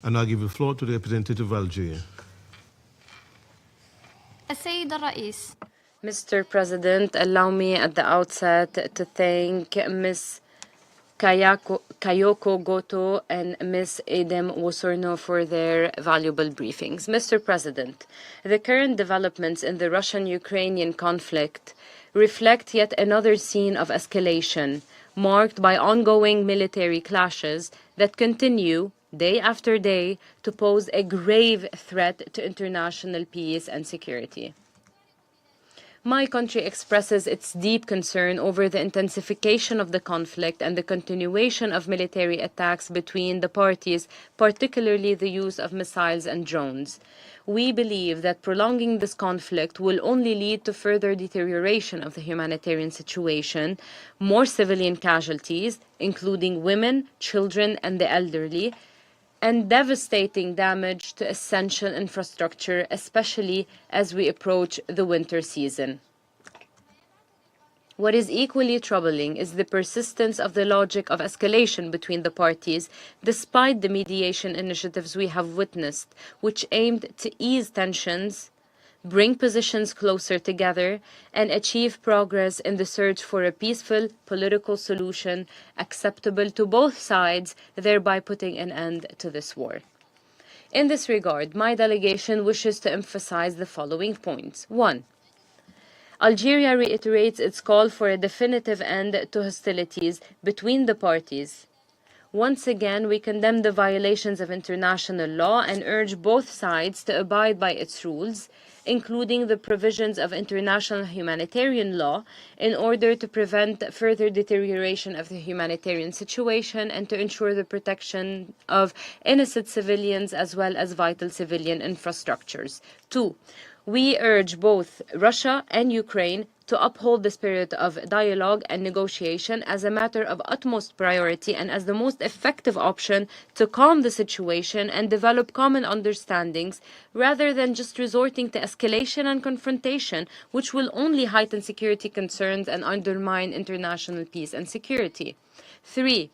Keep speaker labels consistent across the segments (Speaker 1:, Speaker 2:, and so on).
Speaker 1: And I'll give the floor to the representative of Algeria.
Speaker 2: السيد الرئيس.
Speaker 3: Mr. President, allow me at the outset to thank Ms. Kayoko Goto and Ms. Edem Wosorno for their valuable briefings. Mr. President, the current developments in the Russian-Ukrainian conflict reflect yet another scene of escalation, marked by ongoing military clashes that continue day after day to pose a grave threat to international peace and security. My country expresses its deep concern over the intensification of the conflict and the continuation of military attacks between the parties, particularly the use of missiles and drones. We believe that prolonging this conflict will only lead to further deterioration of the humanitarian situation, more civilian casualties, including women, children, and the elderly, and devastating damage to essential infrastructure, especially as we approach the winter season. What is equally troubling is the persistence of the logic of escalation between the parties, despite the mediation initiatives we have witnessed, which aimed to ease tensions, bring positions closer together, and achieve progress in the search for a peaceful political solution acceptable to both sides, thereby putting an end to this war. In this regard, my delegation wishes to emphasize the following points. 1. Algeria reiterates its call for a definitive end to hostilities between the parties. Once again, we condemn the violations of international law and urge both sides to abide by its rules, including the provisions of international humanitarian law, in order to prevent further deterioration of the humanitarian situation and to ensure the protection of innocent civilians as well as vital civilian infrastructures. 2. We urge both Russia and Ukraine to uphold the spirit of dialogue and negotiation as a matter of utmost priority and as the most effective option to calm the situation and develop common understandings, rather than just resorting to escalation and confrontation, which will only heighten security concerns and undermine international peace and security. 3.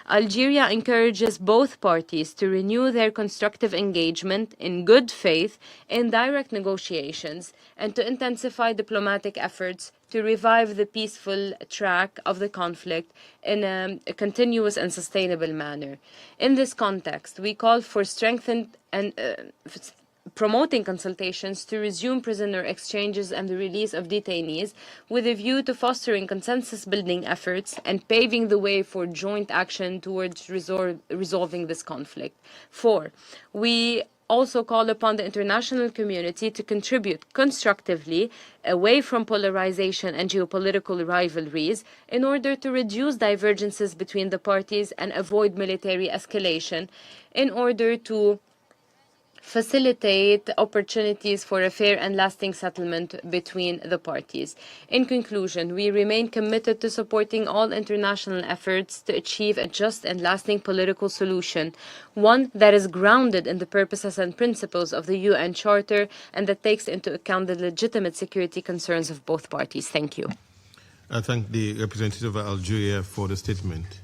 Speaker 3: Algeria encourages both parties to renew their constructive engagement in good faith in direct negotiations and to intensify diplomatic efforts to revive the peaceful track of the conflict in a continuous and sustainable manner. In this context, we call for strengthened and promoting consultations to resume prisoner exchanges and the release of detainees, with a view to fostering consensus-building efforts and paving the way for joint action towards resolving this conflict. 4. We also call upon the international community to contribute constructively away from polarization and geopolitical rivalries in order to reduce divergences between the parties and avoid military escalation, in order to facilitate opportunities for a fair and lasting settlement between the parties. In conclusion, we remain committed to supporting all international efforts to achieve a just and lasting political solution, one that is grounded in the purposes and principles of the UN Charter and that takes into account the legitimate security concerns of both parties. Thank you.
Speaker 1: I thank the representative of Algeria for the statement.